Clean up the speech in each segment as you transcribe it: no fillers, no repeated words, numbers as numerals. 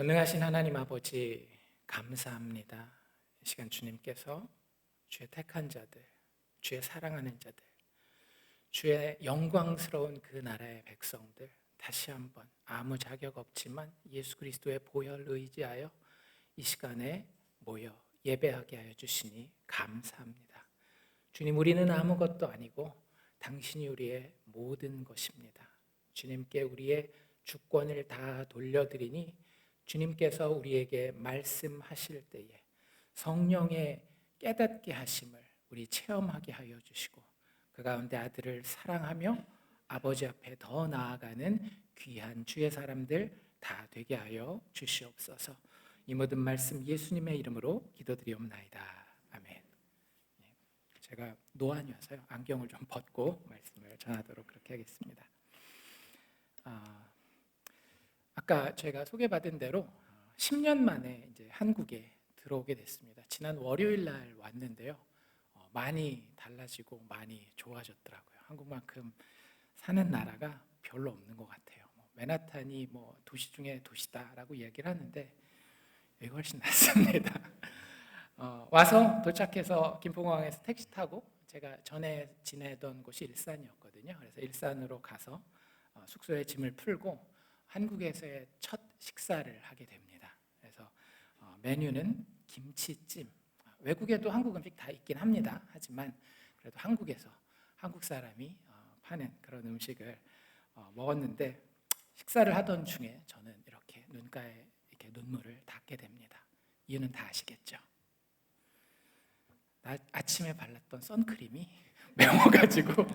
전능하신 하나님 아버지 감사합니다. 이 시간 주님께서 주의 택한 자들, 주의 사랑하는 자들, 주의 영광스러운 그 나라의 백성들 다시 한번 아무 자격 없지만 예수 그리스도의 보혈 의지하여 이 시간에 모여 예배하게 하여 주시니 감사합니다. 주님, 우리는 아무것도 아니고 당신이 우리의 모든 것입니다. 주님께 우리의 주권을 다 돌려드리니 주님께서 우리에게 말씀하실 때에 성령의 깨닫게 하심을 우리 체험하게 하여 주시고 그 가운데 아들을 사랑하며 아버지 앞에 더 나아가는 귀한 주의 사람들 다 되게 하여 주시옵소서. 이 모든 말씀 예수님의 이름으로 기도드리옵나이다. 아멘. 제가 노안이어서요. 안경을 좀 벗고 말씀을 전하도록 그렇게 하겠습니다. 아까 제가 소개받은 대로 10년 만에 이제 한국에 들어오게 됐습니다. 지난 월요일 날 왔는데요. 많이 달라지고 많이 좋아졌더라고요. 한국만큼 사는 나라가 별로 없는 것 같아요. 맨하탄이 도시 중에 도시다라고 얘기를 하는데 여기 훨씬 낫습니다. 와서 도착해서 김포공항에서 택시 타고 제가 전에 지내던 곳이 일산이었거든요. 그래서 일산으로 가서 숙소에 짐을 풀고 한국에서의 첫 식사를 하게 됩니다. 그래서 메뉴는 김치찜. 외국에도 한국 음식 다 있긴 합니다. 하지만 그래도 한국에서 한국 사람이 파는 그런 음식을 먹었는데 식사를 하던 중에 저는 이렇게 눈가에 이렇게 눈물을 닦게 됩니다. 이유는 다 아시겠죠? 아침에 발랐던 선크림이 매워가지고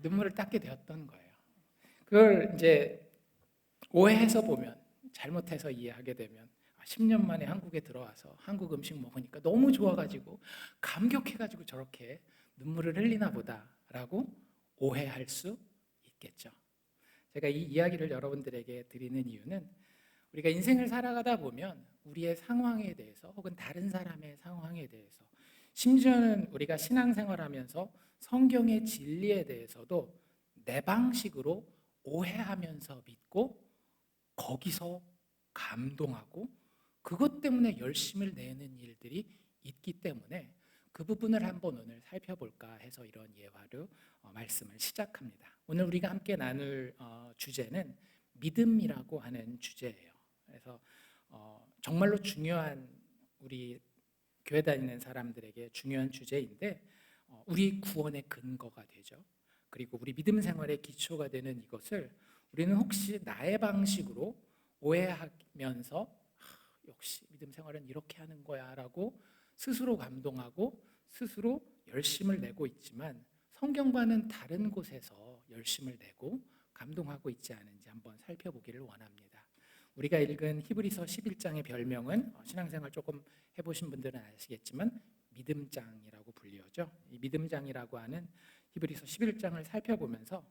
눈물을 닦게 되었던 거예요. 그걸 이제 오해해서 보면, 잘못해서 이해하게 되면 10년 만에 한국에 들어와서 한국 음식 먹으니까 너무 좋아가지고 감격해가지고 저렇게 눈물을 흘리나 보다라고 오해할 수 있겠죠. 제가 이 이야기를 여러분들에게 드리는 이유는 우리가 인생을 살아가다 보면 우리의 상황에 대해서 혹은 다른 사람의 상황에 대해서 심지어는 우리가 신앙생활하면서 성경의 진리에 대해서도 내 방식으로 오해하면서 믿고 거기서 감동하고 그것 때문에 열심을 내는 일들이 있기 때문에 그 부분을 한번 오늘 살펴볼까 해서 이런 예화로 말씀을 시작합니다. 오늘 우리가 함께 나눌 주제는 믿음이라고 하는 주제예요. 그래서 정말로 중요한, 우리 교회 다니는 사람들에게 중요한 주제인데 우리 구원의 근거가 되죠. 그리고 우리 믿음 생활의 기초가 되는 이것을 우리는 혹시 나의 방식으로 오해하면서 역시 믿음 생활은 이렇게 하는 거야 라고 스스로 감동하고 스스로 열심을 내고 있지만 성경과는 다른 곳에서 열심을 내고 감동하고 있지 않은지 한번 살펴보기를 원합니다. 우리가 읽은 히브리서 11장의 별명은 신앙생활 조금 해보신 분들은 아시겠지만 믿음장이라고 불리죠. 이 믿음장이라고 하는 히브리서 11장을 살펴보면서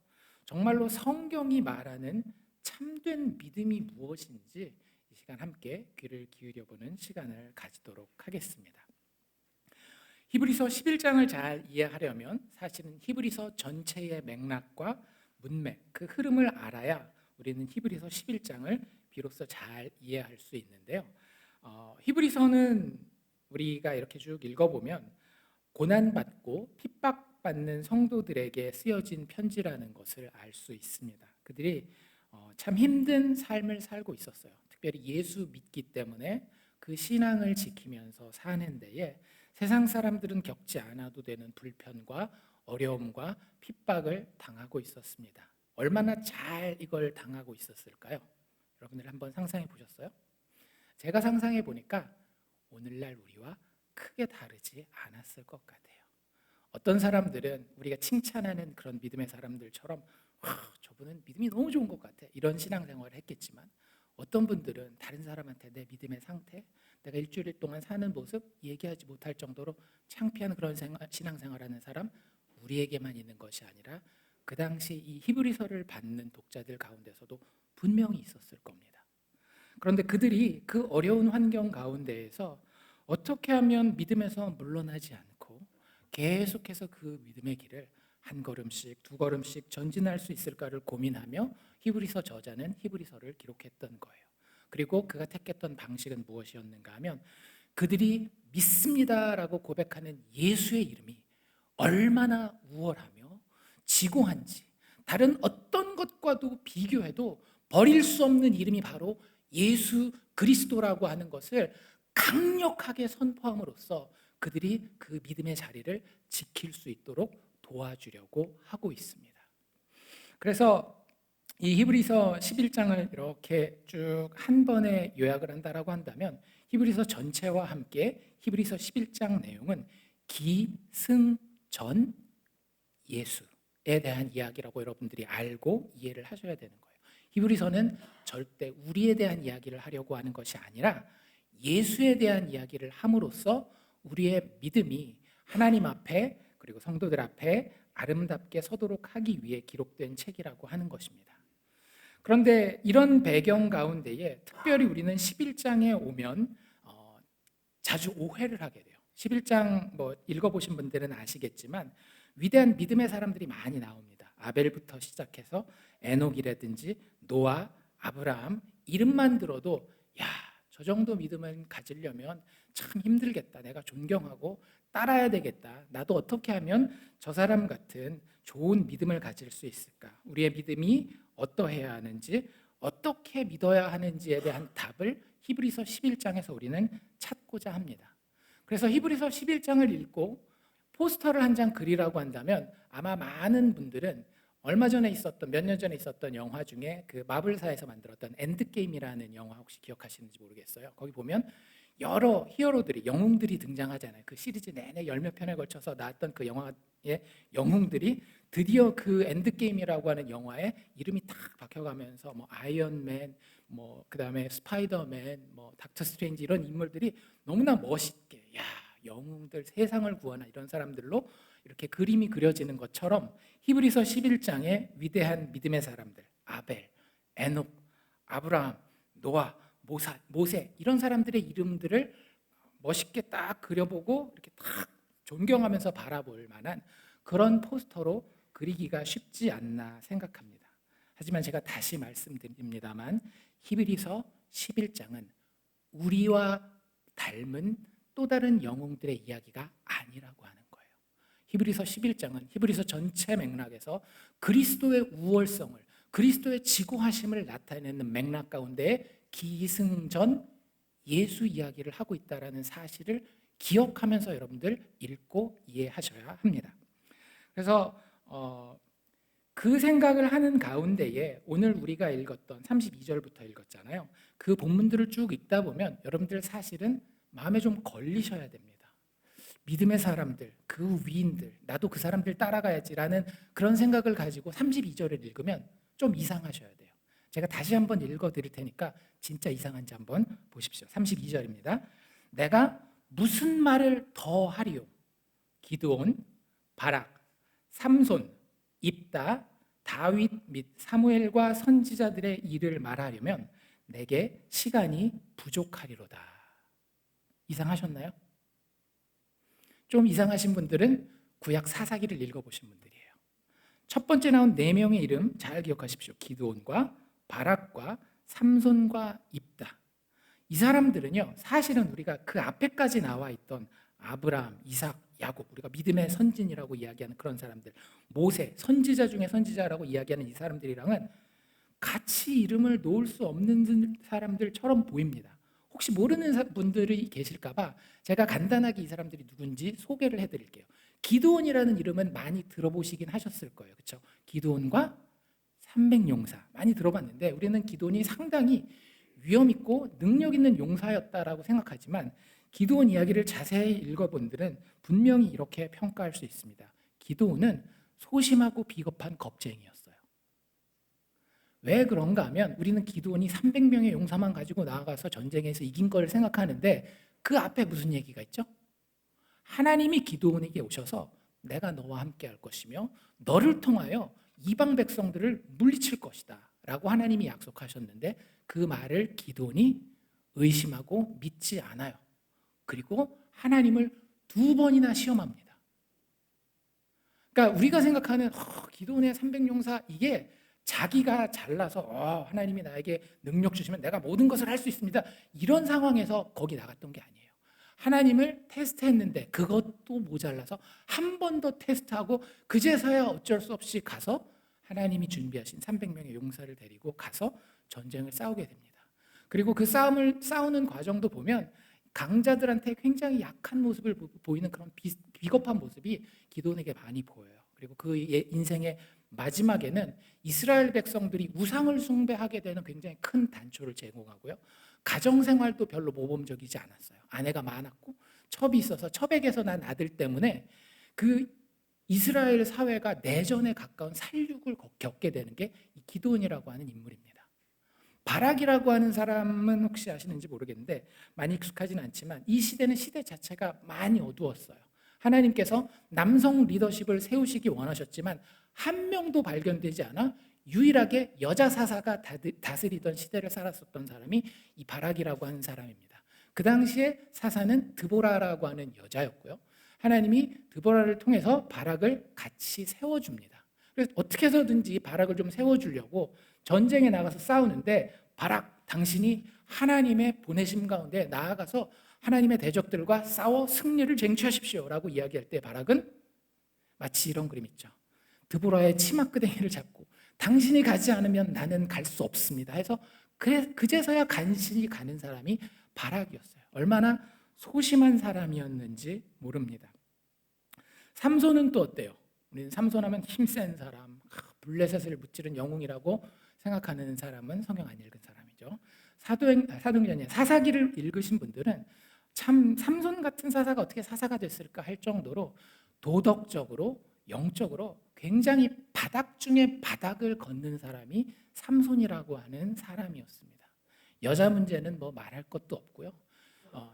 정말로 성경이 말하는 참된 믿음이 무엇인지 이 시간 함께 귀를 기울여보는 시간을 가지도록 하겠습니다. 히브리서 11장을 잘 이해하려면 사실은 히브리서 전체의 맥락과 문맥, 그 흐름을 알아야 우리는 히브리서 11장을 비로소 잘 이해할 수 있는데요. 히브리서는 우리가 이렇게 쭉 읽어보면 고난받고 핍박받는 성도들에게 쓰여진 편지라는 것을 알 수 있습니다. 그들이 참 힘든 삶을 살고 있었어요. 특별히 예수 믿기 때문에 그 신앙을 지키면서 사는 데에 세상 사람들은 겪지 않아도 되는 불편과 어려움과 핍박을 당하고 있었습니다. 얼마나 잘 이걸 당하고 있었을까요? 여러분들 한번 상상해 보셨어요? 제가 상상해 보니까 오늘날 우리와 크게 다르지 않았을 것 같아요. 어떤 사람들은 우리가 칭찬하는 그런 믿음의 사람들처럼 저분은 믿음이 너무 좋은 것 같아, 이런 신앙생활을 했겠지만 어떤 분들은 다른 사람한테 내 믿음의 상태, 내가 일주일 동안 사는 모습 얘기하지 못할 정도로 창피한 그런 신앙생활하는 사람, 우리에게만 있는 것이 아니라 그 당시 이 히브리서를 받는 독자들 가운데서도 분명히 있었을 겁니다. 그런데 그들이 그 어려운 환경 가운데에서 어떻게 하면 믿음에서 물러나지 않고 계속해서 그 믿음의 길을 한 걸음씩 두 걸음씩 전진할 수 있을까를 고민하며 히브리서 저자는 히브리서를 기록했던 거예요. 그리고 그가 택했던 방식은 무엇이었는가 하면 그들이 믿습니다라고 고백하는 예수의 이름이 얼마나 우월하며 지고한지, 다른 어떤 것과도 비교해도 버릴 수 없는 이름이 바로 예수 그리스도라고 하는 것을 강력하게 선포함으로써 그들이 그 믿음의 자리를 지킬 수 있도록 도와주려고 하고 있습니다. 그래서 이 히브리서 11장을 이렇게 쭉 한 번에 요약을 한다라고 한다면 히브리서 전체와 함께 히브리서 11장 내용은 기승전 예수에 대한 이야기라고 여러분들이 알고 이해를 하셔야 되는 거예요. 히브리서는 절대 우리에 대한 이야기를 하려고 하는 것이 아니라 예수에 대한 이야기를 함으로써 우리의 믿음이 하나님 앞에 그리고 성도들 앞에 아름답게 서도록 하기 위해 기록된 책이라고 하는 것입니다. 그런데 이런 배경 가운데에 특별히 우리는 11장에 오면 자주 오해를 하게 돼요. 11장 읽어보신 분들은 아시겠지만 위대한 믿음의 사람들이 많이 나옵니다. 아벨부터 시작해서 에녹이라든지 노아, 아브라함 이름만 들어도 야, 저 정도 믿음을 가지려면 참 힘들겠다. 내가 존경하고 따라야 되겠다. 나도 어떻게 하면 저 사람 같은 좋은 믿음을 가질 수 있을까? 우리의 믿음이 어떠해야 하는지, 어떻게 믿어야 하는지에 대한 답을 히브리서 11장에서 우리는 찾고자 합니다. 그래서 히브리서 11장을 읽고 포스터를 한 장 그리라고 한다면 아마 많은 분들은 얼마 전에 있었던 몇 년 전에 있었던 영화 중에 그 마블사에서 만들었던 엔드게임이라는 영화 혹시 기억하시는지 모르겠어요. 거기 보면 여러 히어로들이 영웅들이 등장하잖아요. 그 시리즈 내내 열몇 편에 걸쳐서 나왔던 그 영화의 영웅들이 드디어 그 엔드게임이라고 하는 영화에 이름이 딱 박혀가면서 아이언맨, 그다음에 스파이더맨, 닥터 스트레인지 이런 인물들이 너무나 멋있게 영웅들 세상을 구하나 이런 사람들로 이렇게 그림이 그려지는 것처럼 히브리서 11장의 위대한 믿음의 사람들 아벨, 에녹, 아브라함, 노아, 모세 이런 사람들의 이름들을 멋있게 딱 그려보고 이렇게 딱 존경하면서 바라볼 만한 그런 포스터로 그리기가 쉽지 않나 생각합니다. 하지만 제가 다시 말씀드립니다만 히브리서 11장은 우리와 닮은 또 다른 영웅들의 이야기가 아니라고 하는 거예요. 히브리서 11장은 히브리서 전체 맥락에서 그리스도의 우월성을, 그리스도의 지고하심을 나타내는 맥락 가운데 기승전 예수 이야기를 하고 있다는 사실을 기억하면서 여러분들 읽고 이해하셔야 합니다. 그래서 그 생각을 하는 가운데에 오늘 우리가 읽었던 32절부터 읽었잖아요. 그 본문들을 쭉 읽다 보면 여러분들 사실은 마음에 좀 걸리셔야 됩니다. 믿음의 사람들, 그 위인들, 나도 그 사람들 따라가야지라는 그런 생각을 가지고 32절을 읽으면 좀 이상하셔야 돼요. 제가 다시 한번 읽어드릴 테니까 진짜 이상한지 한번 보십시오. 32절입니다. 내가 무슨 말을 더 하리요? 기드온, 바락, 삼손, 입다, 다윗 및 사무엘과 선지자들의 일을 말하려면 내게 시간이 부족하리로다. 이상하셨나요? 좀 이상하신 분들은 구약 사사기를 읽어보신 분들이에요. 첫 번째 나온 4명의 이름 잘 기억하십시오. 기드온과 바락과 삼손과 입다. 이 사람들은요, 사실은 우리가 그 앞에까지 나와 있던 아브라함, 이삭, 야곱, 우리가 믿음의 선진이라고 이야기하는 그런 사람들, 모세, 선지자 중에 선지자라고 이야기하는 이 사람들이랑은 같이 이름을 놓을 수 없는 사람들처럼 보입니다. 혹시 모르는 분들이 계실까 봐 제가 간단하게 이 사람들이 누군지 소개를 해드릴게요. 기드온이라는 이름은 많이 들어보시긴 하셨을 거예요. 그렇죠? 기드온과 300용사 많이 들어봤는데 우리는 기드온이 상당히 위험 있고 능력 있는 용사였다라고 생각하지만 기드온 이야기를 자세히 읽어본 분들은 분명히 이렇게 평가할 수 있습니다. 기드온은 소심하고 비겁한 겁쟁이였어요. 왜 그런가 하면 우리는 기드온이 300명의 용사만 가지고 나아가서 전쟁에서 이긴 걸 생각하는데 그 앞에 무슨 얘기가 있죠? 하나님이 기드온에게 오셔서 내가 너와 함께 할 것이며 너를 통하여 이방 백성들을 물리칠 것이다 라고 하나님이 약속하셨는데 그 말을 기드온이 의심하고 믿지 않아요. 그리고 하나님을 2번이나 시험합니다. 그러니까 우리가 생각하는 기드온의 300용사 이게 자기가 잘나서 하나님이 나에게 능력 주시면 내가 모든 것을 할 수 있습니다. 이런 상황에서 거기 나갔던 게 아니에요. 하나님을 테스트했는데 그것도 모자라서 한 번 더 테스트하고 그제서야 어쩔 수 없이 가서 하나님이 준비하신 300명의 용사를 데리고 가서 전쟁을 싸우게 됩니다. 그리고 그 싸움을 싸우는 과정도 보면 강자들한테 굉장히 약한 모습을 보이는 그런 비겁한 모습이 기도원에게 많이 보여요. 그리고 그 인생의 마지막에는 이스라엘 백성들이 우상을 숭배하게 되는 굉장히 큰 단초를 제공하고요. 가정생활도 별로 모범적이지 않았어요. 아내가 많았고 첩이 있어서 첩에게서 난 아들 때문에 그 이스라엘 사회가 내전에 가까운 살육을 겪게 되는 게 이 기드온이라고 하는 인물입니다. 바락이라고 하는 사람은 혹시 아시는지 모르겠는데 많이 익숙하지는 않지만 이 시대는 시대 자체가 많이 어두웠어요. 하나님께서 남성 리더십을 세우시기 원하셨지만 한 명도 발견되지 않아 유일하게 여자 사사가 다스리던 시대를 살았었던 사람이 이 바락이라고 하는 사람입니다. 그 당시에 사사는 드보라라고 하는 여자였고요. 하나님이 드보라를 통해서 바락을 같이 세워줍니다. 그래서 어떻게 해서든지 바락을 좀 세워주려고 전쟁에 나가서 싸우는데 바락, 당신이 하나님의 보내심 가운데 나아가서 하나님의 대적들과 싸워 승리를 쟁취하십시오 라고 이야기할 때 바락은 마치 이런 그림 있죠. 드보라의 치마끄댕이를 잡고 당신이 가지 않으면 나는 갈 수 없습니다 해서 그제서야 간신히 가는 사람이 바락이었어요. 얼마나 소심한 사람이었는지 모릅니다. 삼손은 또 어때요? 우리는 삼손하면 힘센 사람, 블레셋을 무찌른 영웅이라고 생각하는 사람은 성경 안 읽은 사람이죠. 사도행전의 사사기를 읽으신 분들은 참 삼손 같은 사사가 어떻게 사사가 됐을까 할 정도로 도덕적으로 영적으로 굉장히 바닥 중에 바닥을 걷는 사람이 삼손이라고 하는 사람이었습니다. 여자 문제는 뭐 말할 것도 없고요.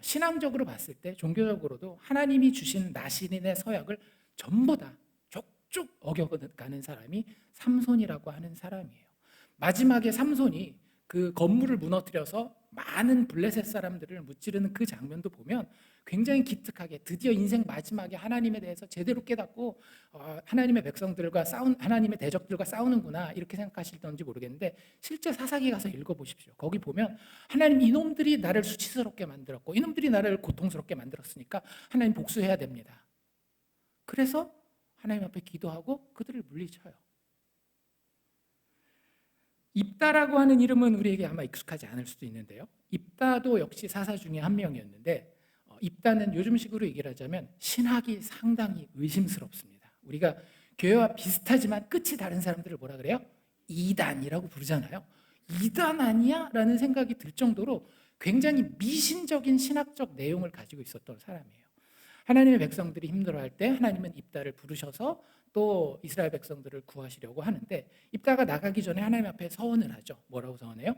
신앙적으로 봤을 때 종교적으로도 하나님이 주신 나신인의 서약을 전부 다 족족 어겨가는 사람이 삼손이라고 하는 사람이에요. 마지막에 삼손이 그 건물을 무너뜨려서 많은 블레셋 사람들을 무찌르는 그 장면도 보면 굉장히 기특하게 드디어 인생 마지막에 하나님에 대해서 제대로 깨닫고 하나님의 백성들과 하나님의 대적들과 싸우는구나 이렇게 생각하실던지 모르겠는데 실제 사사기 가서 읽어보십시오. 거기 보면 하나님 이놈들이 나를 수치스럽게 만들었고 이놈들이 나를 고통스럽게 만들었으니까 하나님 복수해야 됩니다. 그래서 하나님 앞에 기도하고 그들을 물리쳐요. 입다라고 하는 이름은 우리에게 아마 익숙하지 않을 수도 있는데요. 입다도 역시 사사 중에 한 명이었는데 입다는 요즘식으로 얘기를 하자면 신학이 상당히 의심스럽습니다. 우리가 교회와 비슷하지만 끝이 다른 사람들을 뭐라 그래요? 이단이라고 부르잖아요. 이단 아니야? 라는 생각이 들 정도로 굉장히 미신적인 신학적 내용을 가지고 있었던 사람이에요. 하나님의 백성들이 힘들어할 때 하나님은 입다를 부르셔서 또 이스라엘 백성들을 구하시려고 하는데 입다가 나가기 전에 하나님 앞에 서원을 하죠. 뭐라고 서원해요?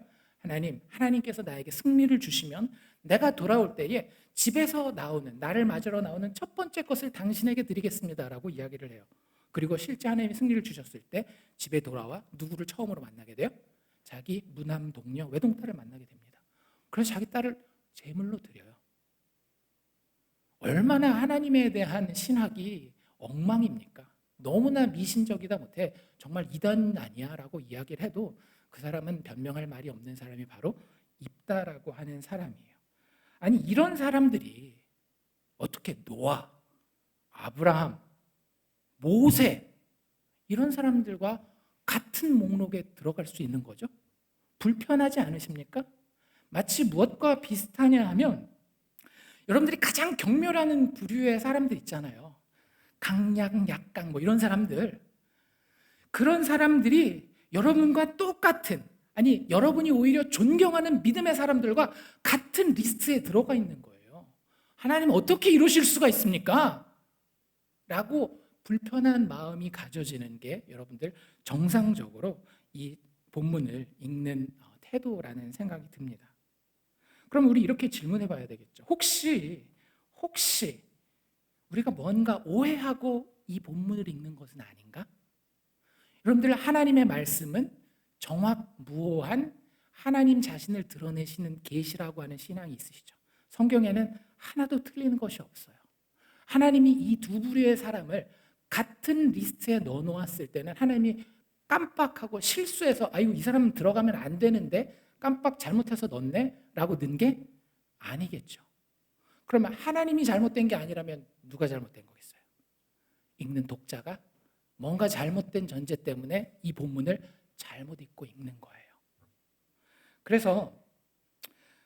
하나님께서 나에게 승리를 주시면 내가 돌아올 때에 집에서 나오는 나를 맞으러 나오는 첫 번째 것을 당신에게 드리겠습니다라고 이야기를 해요. 그리고 실제 하나님이 승리를 주셨을 때 집에 돌아와 누구를 처음으로 만나게 돼요? 자기 무남 동료 외동딸을 만나게 됩니다. 그래서 자기 딸을 제물로 드려요. 얼마나 하나님에 대한 신학이 엉망입니까? 너무나 미신적이다 못해 정말 이단 아니야 라고 이야기를 해도 그 사람은 변명할 말이 없는 사람이 바로 입다라고 하는 사람이에요. 아니 이런 사람들이 어떻게 노아, 아브라함, 모세 이런 사람들과 같은 목록에 들어갈 수 있는 거죠? 불편하지 않으십니까? 마치 무엇과 비슷하냐 하면 여러분들이 가장 경멸하는 부류의 사람들 있잖아요. 강약, 약강 뭐 이런 사람들. 그런 사람들이 여러분과 똑같은 아니 여러분이 오히려 존경하는 믿음의 사람들과 같은 리스트에 들어가 있는 거예요. 하나님 어떻게 이러실 수가 있습니까? 라고 불편한 마음이 가져지는 게 여러분들 정상적으로 이 본문을 읽는 태도라는 생각이 듭니다. 그럼 우리 이렇게 질문해 봐야 되겠죠. 혹시 우리가 뭔가 오해하고 이 본문을 읽는 것은 아닌가? 여러분들 하나님의 말씀은 정확무오한 하나님 자신을 드러내시는 계시라고 하는 신앙이 있으시죠. 성경에는 하나도 틀리는 것이 없어요. 하나님이 이 두 부류의 사람을 같은 리스트에 넣어놓았을 때는 하나님이 깜빡하고 실수해서 아유 이 사람은 들어가면 안 되는데 깜빡 잘못해서 넣네 라고 넣은 게 아니겠죠. 그러면 하나님이 잘못된 게 아니라면 누가 잘못된 거겠어요? 읽는 독자가 뭔가 잘못된 전제 때문에 이 본문을 잘못 읽고 읽는 거예요. 그래서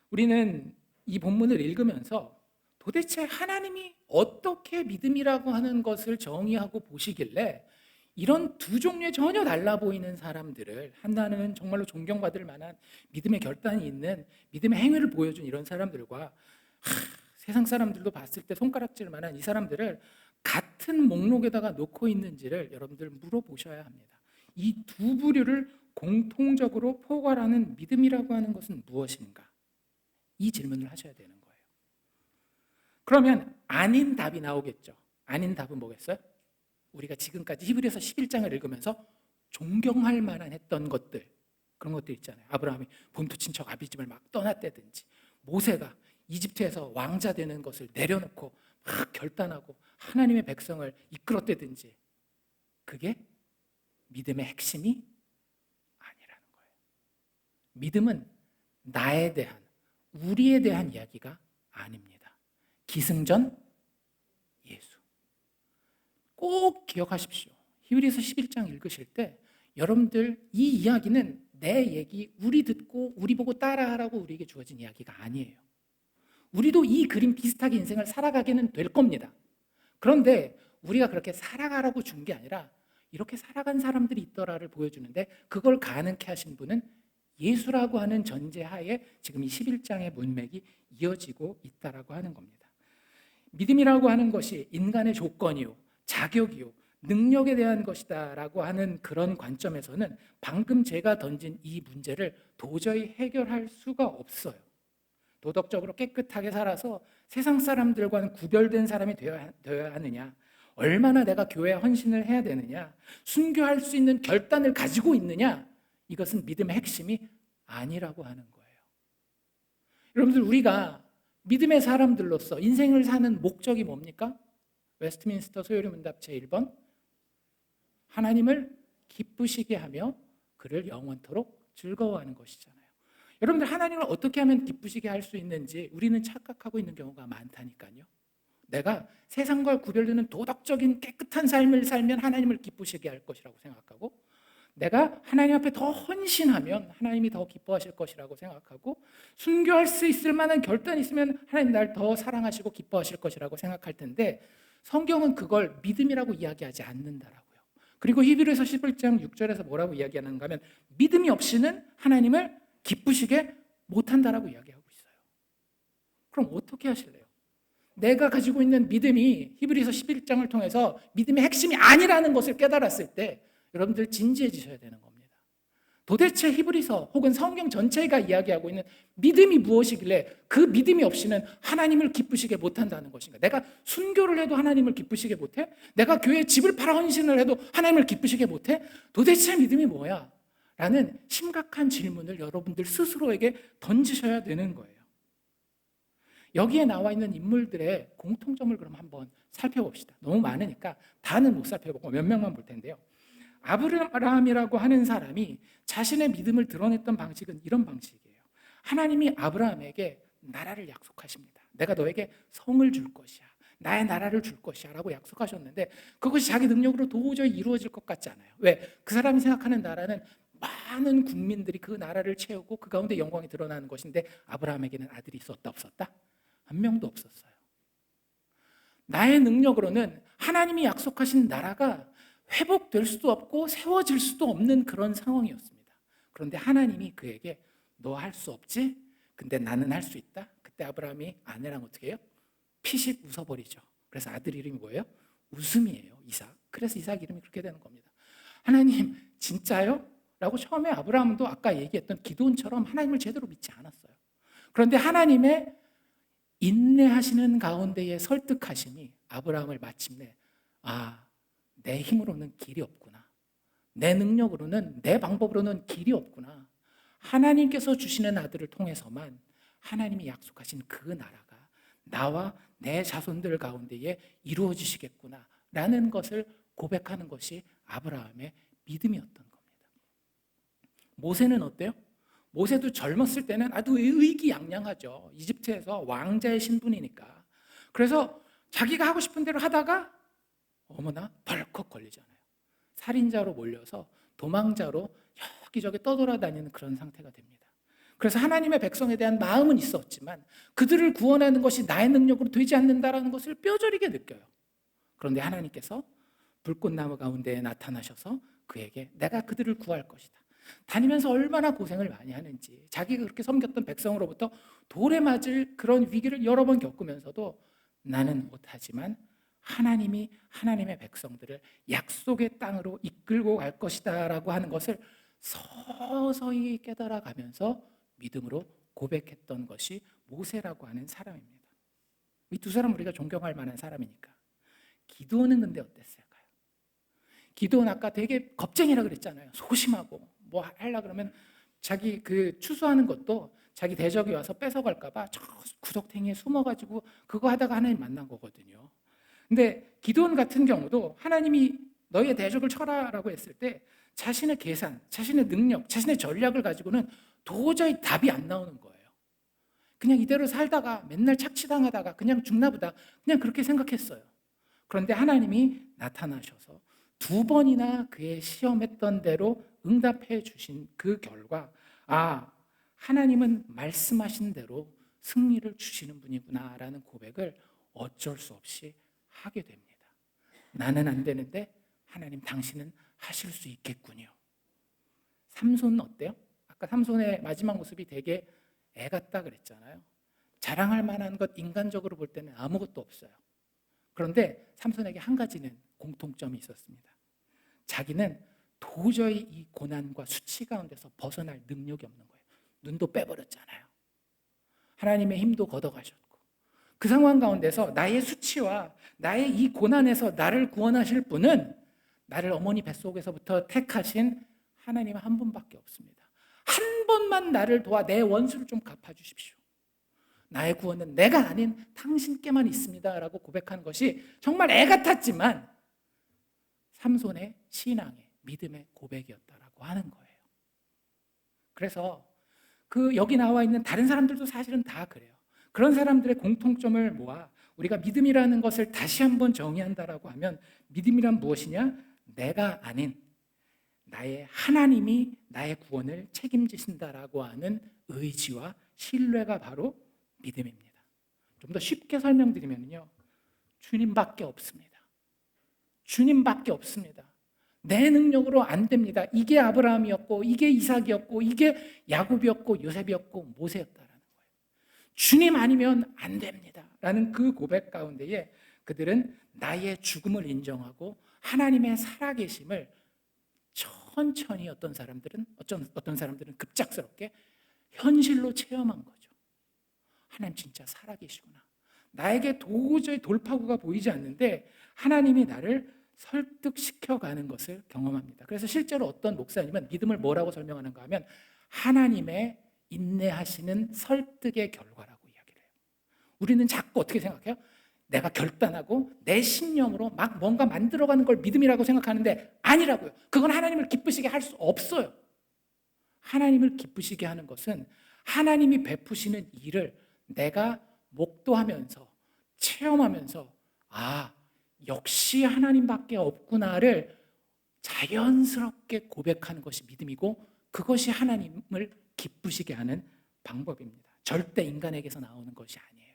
우리는 이 본문을 읽으면서 도대체 하나님이 어떻게 믿음이라고 하는 것을 정의하고 보시길래 이런 두 종류의 전혀 달라 보이는 사람들을, 하나는 정말로 존경받을 만한 믿음의 결단이 있는 믿음의 행위를 보여준 이런 사람들과 세상 사람들도 봤을 때 손가락질 만한 이 사람들을 같은 목록에다가 놓고 있는지를 여러분들 물어보셔야 합니다. 이 두 부류를 공통적으로 포괄하는 믿음이라고 하는 것은 무엇인가? 이 질문을 하셔야 되는 거예요. 그러면 아닌 답이 나오겠죠. 아닌 답은 뭐겠어요? 우리가 지금까지 히브리서 11장을 읽으면서 존경할 만한 했던 것들, 그런 것들 있잖아요. 아브라함이 본토 친척 아비집을 막 떠났다든지, 모세가 이집트에서 왕자 되는 것을 내려놓고 막 결단하고 하나님의 백성을 이끌었다든지, 그게 믿음의 핵심이 아니라는 거예요. 믿음은 나에 대한, 우리에 대한 이야기가 아닙니다. 기승전 예수. 꼭 기억하십시오. 히브리서 11장 읽으실 때 여러분들 이 이야기는 내 얘기, 우리 듣고 우리 보고 따라하라고 우리에게 주어진 이야기가 아니에요. 우리도 이 그림 비슷하게 인생을 살아가게는 될 겁니다. 그런데 우리가 그렇게 살아가라고 준 게 아니라 이렇게 살아간 사람들이 있더라를 보여주는데, 그걸 가능케 하신 분은 예수라고 하는 전제하에 지금 이 11장의 문맥이 이어지고 있다라고 하는 겁니다. 믿음이라고 하는 것이 인간의 조건이요, 자격이요, 능력에 대한 것이다라고 하는 그런 관점에서는 방금 제가 던진 이 문제를 도저히 해결할 수가 없어요. 도덕적으로 깨끗하게 살아서 세상 사람들과는 구별된 사람이 되어야 하느냐, 얼마나 내가 교회에 헌신을 해야 되느냐, 순교할 수 있는 결단을 가지고 있느냐, 이것은 믿음의 핵심이 아니라고 하는 거예요. 여러분들, 우리가 믿음의 사람들로서 인생을 사는 목적이 뭡니까? 웨스트민스터 소요리 문답 제1번, 하나님을 기쁘시게 하며 그를 영원토록 즐거워하는 것이잖아요. 여러분들, 하나님을 어떻게 하면 기쁘시게 할 수 있는지 우리는 착각하고 있는 경우가 많다니까요. 내가 세상과 구별되는 도덕적인 깨끗한 삶을 살면 하나님을 기쁘시게 할 것이라고 생각하고, 내가 하나님 앞에 더 헌신하면 하나님이 더 기뻐하실 것이라고 생각하고, 순교할 수 있을 만한 결단이 있으면 하나님 날 더 사랑하시고 기뻐하실 것이라고 생각할 텐데, 성경은 그걸 믿음이라고 이야기하지 않는다라고요. 그리고 히브리서 11장 6절에서 뭐라고 이야기하는가 하면, 믿음이 없이는 하나님을 기쁘시게 못한다라고 이야기하고 있어요. 그럼 어떻게 하실래요? 내가 가지고 있는 믿음이 히브리서 11장을 통해서 믿음의 핵심이 아니라는 것을 깨달았을 때 여러분들 진지해지셔야 되는 겁니다. 도대체 히브리서 혹은 성경 전체가 이야기하고 있는 믿음이 무엇이길래 그 믿음이 없이는 하나님을 기쁘시게 못한다는 것인가? 내가 순교를 해도 하나님을 기쁘시게 못해? 내가 교회에 집을 팔아 헌신을 해도 하나님을 기쁘시게 못해? 도대체 믿음이 뭐야? 라는 심각한 질문을 여러분들 스스로에게 던지셔야 되는 거예요. 여기에 나와 있는 인물들의 공통점을 그럼 한번 살펴봅시다. 너무 많으니까 다는 못 살펴보고 몇 명만 볼 텐데요. 아브라함이라고 하는 사람이 자신의 믿음을 드러냈던 방식은 이런 방식이에요. 하나님이 아브라함에게 나라를 약속하십니다. 내가 너에게 성을 줄 것이야, 나의 나라를 줄 것이야 라고 약속하셨는데, 그것이 자기 능력으로 도저히 이루어질 것 같지 않아요. 왜? 그 사람이 생각하는 나라는 많은 국민들이 그 나라를 채우고 그 가운데 영광이 드러나는 것인데, 아브라함에게는 아들이 있었다 없었다? 한 명도 없었어요. 나의 능력으로는 하나님이 약속하신 나라가 회복될 수도 없고 세워질 수도 없는 그런 상황이었습니다. 그런데 하나님이 그에게 너 할 수 없지? 근데 나는 할 수 있다. 그때 아브라함이 아내랑 어떻게 해요? 피식 웃어버리죠. 그래서 아들 이름이 뭐예요? 웃음이에요. 이삭. 그래서 이삭 이름이 그렇게 되는 겁니다. 하나님 진짜요? 라고 처음에 아브라함도 아까 얘기했던 기도원처럼 하나님을 제대로 믿지 않았어요. 그런데 하나님의 인내하시는 가운데의 설득하심이 아브라함을 마침내 내 힘으로는 길이 없구나, 내 능력으로는, 내 방법으로는 길이 없구나, 하나님께서 주시는 아들을 통해서만 하나님이 약속하신 그 나라가 나와 내 자손들 가운데에 이루어지시겠구나 라는 것을 고백하는 것이 아브라함의 믿음이었던 겁니다. 모세는 어때요? 모세도 젊었을 때는 아주 의기양양하죠. 이집트에서 왕자의 신분이니까. 그래서 자기가 하고 싶은 대로 하다가 어머나 벌컥 걸리잖아요. 살인자로 몰려서 도망자로 여기저기 떠돌아다니는 그런 상태가 됩니다. 그래서 하나님의 백성에 대한 마음은 있었지만 그들을 구원하는 것이 나의 능력으로 되지 않는다라는 것을 뼈저리게 느껴요. 그런데 하나님께서 불꽃나무 가운데에 나타나셔서 그에게 내가 그들을 구할 것이다. 다니면서 얼마나 고생을 많이 하는지, 자기가 그렇게 섬겼던 백성으로부터 돌에 맞을 그런 위기를 여러 번 겪으면서도 나는 못하지만 하나님이 하나님의 백성들을 약속의 땅으로 이끌고 갈 것이다 라고 하는 것을 서서히 깨달아가면서 믿음으로 고백했던 것이 모세라고 하는 사람입니다. 이 두 사람 우리가 존경할 만한 사람이니까. 기드온은 근데 어땠을까요? 기드온 아까 되게 겁쟁이라 그랬잖아요. 소심하고 뭐 하려고 그러면 자기 그 추수하는 것도 자기 대적이 와서 뺏어갈까 봐 저 구석탱이에 숨어가지고 그거 하다가 하나님 만난 거거든요. 근데 기드온 같은 경우도 하나님이 너희의 대적을 쳐라라고 했을 때 자신의 계산, 자신의 능력, 자신의 전략을 가지고는 도저히 답이 안 나오는 거예요. 그냥 이대로 살다가 맨날 착취당하다가 그냥 죽나 보다, 그냥 그렇게 생각했어요. 그런데 하나님이 나타나셔서 두 번이나 그의 시험했던 대로 응답해 주신 그 결과, 아, 하나님은 말씀하신 대로 승리를 주시는 분이구나라는 고백을 어쩔 수 없이 하게 됩니다. 나는 안 되는데 하나님 당신은 하실 수 있겠군요. 삼손은 어때요? 아까 삼손의 마지막 모습이 되게 애 같다 그랬잖아요. 자랑할 만한 것 인간적으로 볼 때는 아무것도 없어요. 그런데 삼손에게 한 가지는 공통점이 있었습니다. 자기는 도저히 이 고난과 수치 가운데서 벗어날 능력이 없는 거예요. 눈도 빼버렸잖아요. 하나님의 힘도 걷어가셨고 그 상황 가운데서 나의 수치와 나의 이 고난에서 나를 구원하실 분은 나를 어머니 뱃속에서부터 택하신 하나님 한 분밖에 없습니다. 한 번만 나를 도와 내 원수를 좀 갚아주십시오. 나의 구원은 내가 아닌 당신께만 있습니다 라고 고백하는 것이 정말 애 같았지만 삼손의 신앙의 믿음의 고백이었다라고 하는 거예요. 그래서 그 여기 나와 있는 다른 사람들도 사실은 다 그래요. 그런 사람들의 공통점을 모아 우리가 믿음이라는 것을 다시 한번 정의한다라고 하면 믿음이란 무엇이냐? 내가 아닌 나의 하나님이 나의 구원을 책임지신다라고 하는 의지와 신뢰가 바로 믿음입니다. 좀 더 쉽게 설명드리면요, 주님밖에 없습니다. 주님밖에 없습니다. 내 능력으로 안 됩니다. 이게 아브라함이었고 이게 이삭이었고 이게 야곱이었고 요셉이었고 모세였다라는 거예요. 주님 아니면 안 됩니다 라는 그 고백 가운데에 그들은 나의 죽음을 인정하고 하나님의 살아계심을 천천히 어떤 사람들은 급작스럽게 현실로 체험한 거죠. 하나님 진짜 살아계시구나. 나에게 도저히 돌파구가 보이지 않는데 하나님이 나를 설득시켜가는 것을 경험합니다. 그래서 실제로 어떤 목사님은 믿음을 뭐라고 설명하는가 하면 하나님의 인내하시는 설득의 결과라고 이야기를 해요. 우리는 자꾸 어떻게 생각해요? 내가 결단하고 내 신념으로 막 뭔가 만들어가는 걸 믿음이라고 생각하는데 아니라고요. 그건 하나님을 기쁘시게 할 수 없어요. 하나님을 기쁘시게 하는 것은 하나님이 베푸시는 일을 내가 목도하면서 체험하면서 아, 역시 하나님밖에 없구나를 자연스럽게 고백하는 것이 믿음이고 그것이 하나님을 기쁘시게 하는 방법입니다. 절대 인간에게서 나오는 것이 아니에요.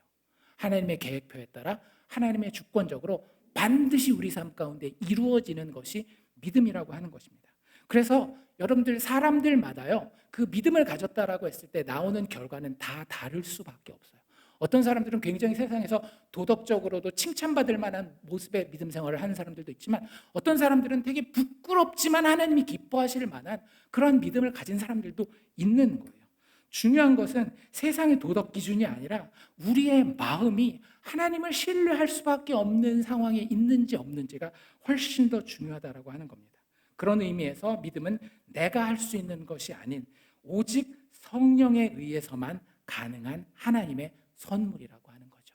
하나님의 계획표에 따라 하나님의 주권적으로 반드시 우리 삶 가운데 이루어지는 것이 믿음이라고 하는 것입니다. 그래서 여러분들 사람들마다요, 그 믿음을 가졌다라고 했을 때 나오는 결과는 다 다를 수밖에 없어요. 어떤 사람들은 굉장히 세상에서 도덕적으로도 칭찬받을 만한 모습의 믿음 생활을 하는 사람들도 있지만 어떤 사람들은 되게 부끄럽지만 하나님이 기뻐하실 만한 그런 믿음을 가진 사람들도 있는 거예요. 중요한 것은 세상의 도덕 기준이 아니라 우리의 마음이 하나님을 신뢰할 수밖에 없는 상황에 있는지 없는지가 훨씬 더 중요하다고 하는 겁니다. 그런 의미에서 믿음은 내가 할 수 있는 것이 아닌 오직 성령에 의해서만 가능한 하나님의 선물이라고 하는 거죠.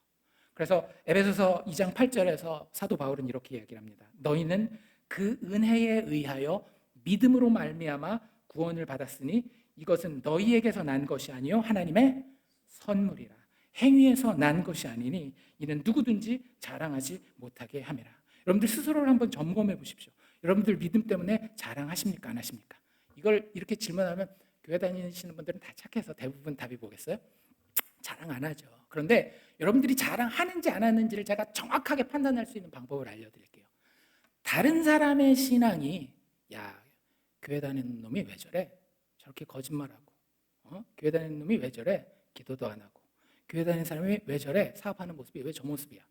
그래서 에베소서 2장 8절에서 사도 바울은 이렇게 이야기를 합니다. 너희는 그 은혜에 의하여 믿음으로 말미암아 구원을 받았으니 이것은 너희에게서 난 것이 아니요 하나님의 선물이라. 행위에서 난 것이 아니니 이는 누구든지 자랑하지 못하게 함이라. 여러분들 스스로를 한번 점검해 보십시오. 여러분들 믿음 때문에 자랑하십니까? 안 하십니까? 이걸 이렇게 질문하면 교회 다니시는 분들은 다 착해서 대부분 답이 뭐겠어요? 자랑 안 하죠. 그런데 여러분들이 자랑하는지 안 하는지를 제가 정확하게 판단할 수 있는 방법을 알려드릴게요. 다른 사람의 신앙이 야, 교회 다니는 놈이 왜 저래? 저렇게 거짓말하고 교회 다니는 놈이 왜 저래? 기도도 안 하고 교회 다니는 사람이 왜 저래? 사업하는 모습이 왜 저 모습이야?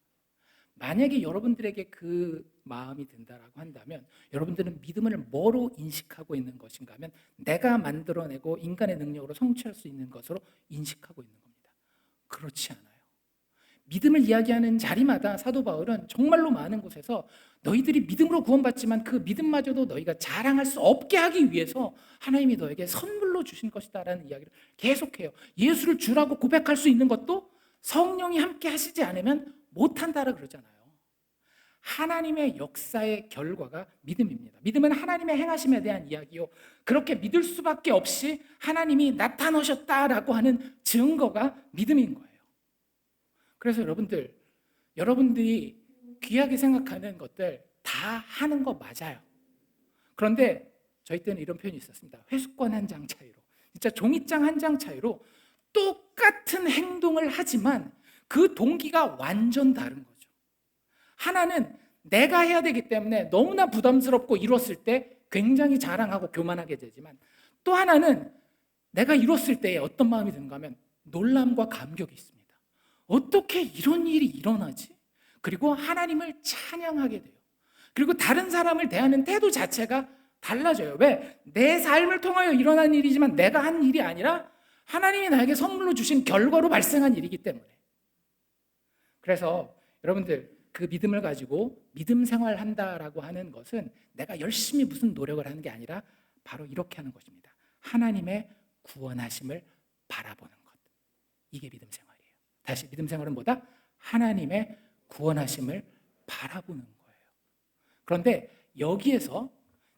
만약에 여러분들에게 그 마음이 든다라고 한다면 여러분들은 믿음을 뭐로 인식하고 있는 것인가 하면 내가 만들어내고 인간의 능력으로 성취할 수 있는 것으로 인식하고 있는 겁니다. 그렇지 않아요. 믿음을 이야기하는 자리마다 사도 바울은 정말로 많은 곳에서 너희들이 믿음으로 구원받지만 그 믿음마저도 너희가 자랑할 수 없게 하기 위해서 하나님이 너에게 선물로 주신 것이다 라는 이야기를 계속해요. 예수를 주라고 고백할 수 있는 것도 성령이 함께 하시지 않으면 못한다라 그러잖아요. 하나님의 역사의 결과가 믿음입니다. 믿음은 하나님의 행하심에 대한 이야기요, 그렇게 믿을 수밖에 없이 하나님이 나타나셨다라고 하는 증거가 믿음인 거예요. 그래서 여러분들이 귀하게 생각하는 것들 다 하는 거 맞아요. 그런데 저희 때는 이런 표현이 있었습니다. 회수권 한 장 차이로, 진짜 종이장 한 장 차이로 똑같은 행동을 하지만 그 동기가 완전 다른 거죠. 하나는 내가 해야 되기 때문에 너무나 부담스럽고 이뤘을 때 굉장히 자랑하고 교만하게 되지만, 또 하나는 내가 이뤘을 때에 어떤 마음이 드는가 하면 놀람과 감격이 있습니다. 어떻게 이런 일이 일어나지? 그리고 하나님을 찬양하게 돼요. 그리고 다른 사람을 대하는 태도 자체가 달라져요. 왜? 내 삶을 통하여 일어난 일이지만 내가 한 일이 아니라 하나님이 나에게 선물로 주신 결과로 발생한 일이기 때문에. 그래서 여러분들, 그 믿음을 가지고 믿음 생활한다라고 하는 것은 내가 열심히 무슨 노력을 하는 게 아니라 바로 이렇게 하는 것입니다. 하나님의 구원하심을 바라보는 것. 이게 믿음 생활이에요. 다시, 믿음 생활은 뭐다? 하나님의 구원하심을 바라보는 거예요. 그런데 여기에서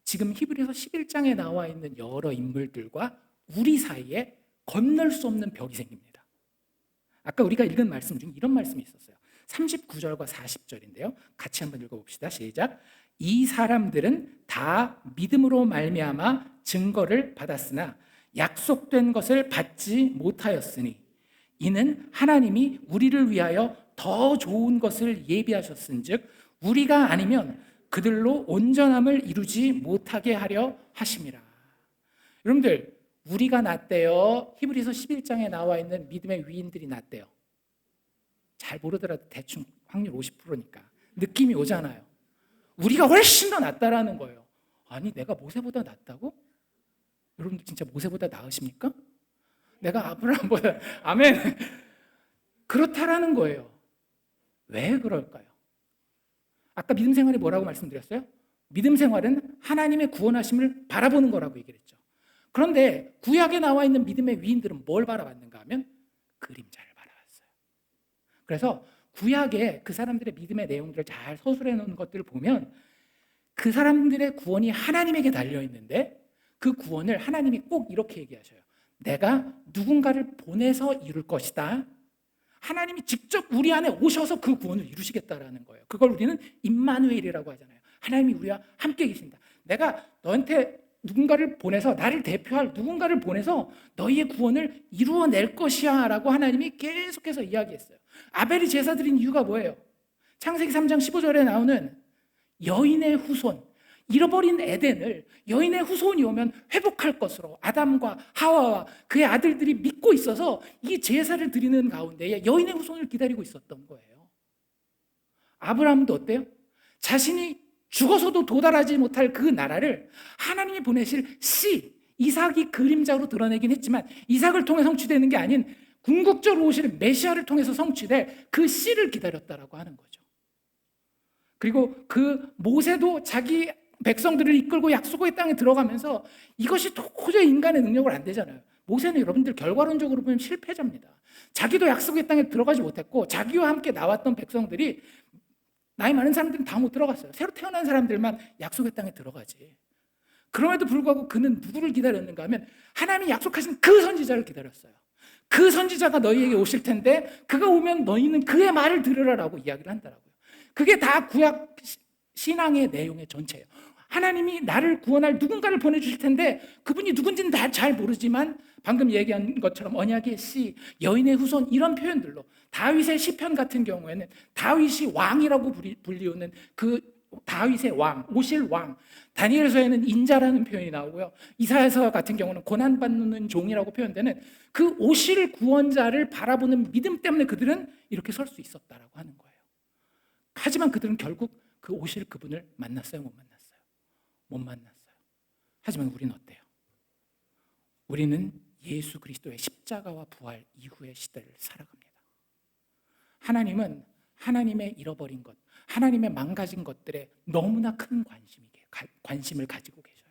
지금 히브리서 11장에 나와 있는 여러 인물들과 우리 사이에 건널 수 없는 벽이 생깁니다. 아까 우리가 읽은 말씀 중에 이런 말씀이 있었어요. 39절과 40절인데요. 같이 한번 읽어봅시다. 시작. 이 사람들은 다 믿음으로 말미암아 증거를 받았으나 약속된 것을 받지 못하였으니 이는 하나님이 우리를 위하여 더 좋은 것을 예비하셨은즉 우리가 아니면 그들로 온전함을 이루지 못하게 하려 하심이라. 여러분들, 우리가 낫대요? 히브리서 11장에 나와 있는 믿음의 위인들이 낫대요? 잘 모르더라도 대충 확률 50%니까 느낌이 오잖아요. 우리가 훨씬 더 낫다라는 거예요. 아니, 내가 모세보다 낫다고? 여러분들 진짜 모세보다 나으십니까? 내가 아브라함보다, 아멘, 그렇다라는 거예요. 왜 그럴까요? 아까 믿음 생활이 뭐라고 말씀드렸어요? 믿음 생활은 하나님의 구원하심을 바라보는 거라고 얘기를 했죠. 그런데 구약에 나와 있는 믿음의 위인들은 뭘 바라봤는가 하면 그림자를 바라봤어요. 그래서 구약에 그 사람들의 믿음의 내용들을 잘 서술해 놓은 것들을 보면 그 사람들의 구원이 하나님에게 달려 있는데 그 구원을 하나님이 꼭 이렇게 얘기하셔요. 내가 누군가를 보내서 이룰 것이다. 하나님이 직접 우리 안에 오셔서 그 구원을 이루시겠다라는 거예요. 그걸 우리는 임마누엘이라고 하잖아요. 하나님이 우리와 함께 계신다. 내가 너한테 누군가를 보내서, 나를 대표할 누군가를 보내서 너희의 구원을 이루어낼 것이야 라고 하나님이 계속해서 이야기했어요. 아벨이 제사 드린 이유가 뭐예요? 창세기 3장 15절에 나오는 여인의 후손, 잃어버린 에덴을 여인의 후손이 오면 회복할 것으로 아담과 하와와 그의 아들들이 믿고 있어서 이 제사를 드리는 가운데에 여인의 후손을 기다리고 있었던 거예요. 아브라함도 어때요? 자신이 죽어서도 도달하지 못할 그 나라를 하나님이 보내실 씨, 이삭이 그림자로 드러내긴 했지만 이삭을 통해 성취되는 게 아닌 궁극적으로 오실 메시아를 통해서 성취될 그 씨를 기다렸다라고 하는 거죠. 그리고 그 모세도 자기 백성들을 이끌고 약속의 땅에 들어가면서 이것이 도저히 인간의 능력으로 안 되잖아요. 모세는 여러분들 결과론적으로 보면 실패자입니다. 자기도 약속의 땅에 들어가지 못했고 자기와 함께 나왔던 백성들이, 나이 많은 사람들은 다 못 들어갔어요. 새로 태어난 사람들만 약속의 땅에 들어가지. 그럼에도 불구하고 그는 누구를 기다렸는가 하면 하나님이 약속하신 그 선지자를 기다렸어요. 그 선지자가 너희에게 오실 텐데 그가 오면 너희는 그의 말을 들으라라고 이야기를 한다라고요. 그게 다 구약 신앙의 내용의 전체예요. 하나님이 나를 구원할 누군가를 보내주실 텐데 그분이 누군지는 잘 모르지만 방금 얘기한 것처럼 언약의 씨, 여인의 후손 이런 표현들로 다윗의 시편 같은 경우에는 다윗이 왕이라고 불리우는 그 다윗의 왕, 오실 왕, 다니엘서에는 인자라는 표현이 나오고요. 이사야서 같은 경우는 고난받는 종이라고 표현되는 그 오실 구원자를 바라보는 믿음 때문에 그들은 이렇게 설 수 있었다라고 하는 거예요. 하지만 그들은 결국 그 오실 그분을 만났어요? 못 만났어요? 못 만났어요. 하지만 우리는 어때요? 우리는 예수 그리스도의 십자가와 부활 이후의 시대를 살아갑니다. 하나님은 하나님의 잃어버린 것, 하나님의 망가진 것들에 너무나 큰 관심을 가지고 계셔요.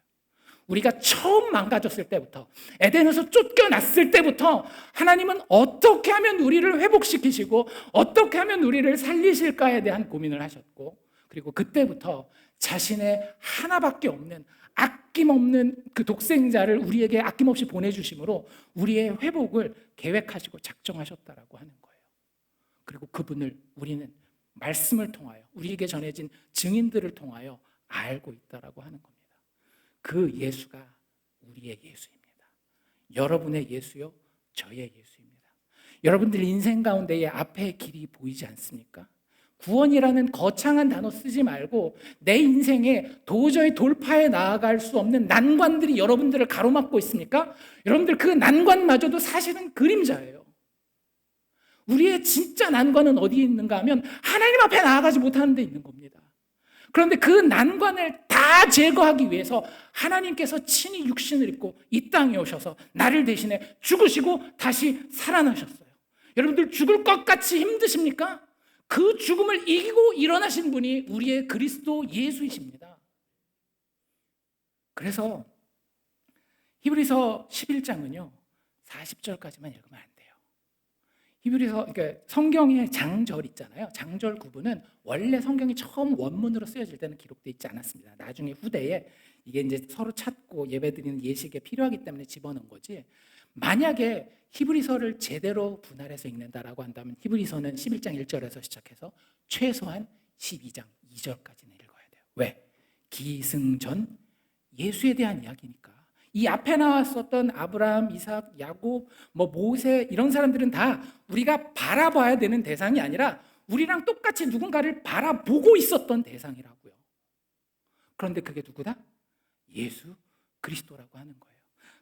우리가 처음 망가졌을 때부터, 에덴에서 쫓겨났을 때부터 하나님은 어떻게 하면 우리를 회복시키시고 어떻게 하면 우리를 살리실까에 대한 고민을 하셨고, 그리고 그때부터 자신의 하나밖에 없는 아낌없는 그 독생자를 우리에게 아낌없이 보내주심으로 우리의 회복을 계획하시고 작정하셨다라고 하는 거예요. 그리고 그분을 우리는 말씀을 통하여 우리에게 전해진 증인들을 통하여 알고 있다라고 하는 겁니다. 그 예수가 우리의 예수입니다. 여러분의 예수요, 저의 예수입니다. 여러분들 인생 가운데에 앞에 길이 보이지 않습니까? 구원이라는 거창한 단어 쓰지 말고 내 인생에 도저히 돌파해 나아갈 수 없는 난관들이 여러분들을 가로막고 있습니까? 여러분들 그 난관마저도 사실은 그림자예요. 우리의 진짜 난관은 어디에 있는가 하면 하나님 앞에 나아가지 못하는 데 있는 겁니다. 그런데 그 난관을 다 제거하기 위해서 하나님께서 친히 육신을 입고 이 땅에 오셔서 나를 대신해 죽으시고 다시 살아나셨어요. 여러분들 죽을 것 같이 힘드십니까? 그 죽음을 이기고 일어나신 분이 우리의 그리스도 예수이십니다. 그래서 히브리서 11장은요 40절까지만 읽으면 안 돼요. 히브리서, 그러니까 성경의 장절 있잖아요. 장절 구분은 원래 성경이 처음 원문으로 쓰여질 때는 기록되어 있지 않았습니다. 나중에 후대에 이게 이제 서로 찾고 예배드리는 예식에 필요하기 때문에 집어넣은 거지. 만약에 히브리서를 제대로 분할해서 읽는다라고 한다면 히브리서는 11장 1절에서 시작해서 최소한 12장 2절까지는 읽어야 돼요. 왜? 기승전 예수에 대한 이야기니까. 이 앞에 나왔었던 아브라함, 이삭, 야곱, 모세 이런 사람들은 다 우리가 바라봐야 되는 대상이 아니라 우리랑 똑같이 누군가를 바라보고 있었던 대상이라고요. 그런데 그게 누구다? 예수 그리스도라고 하는 거예요.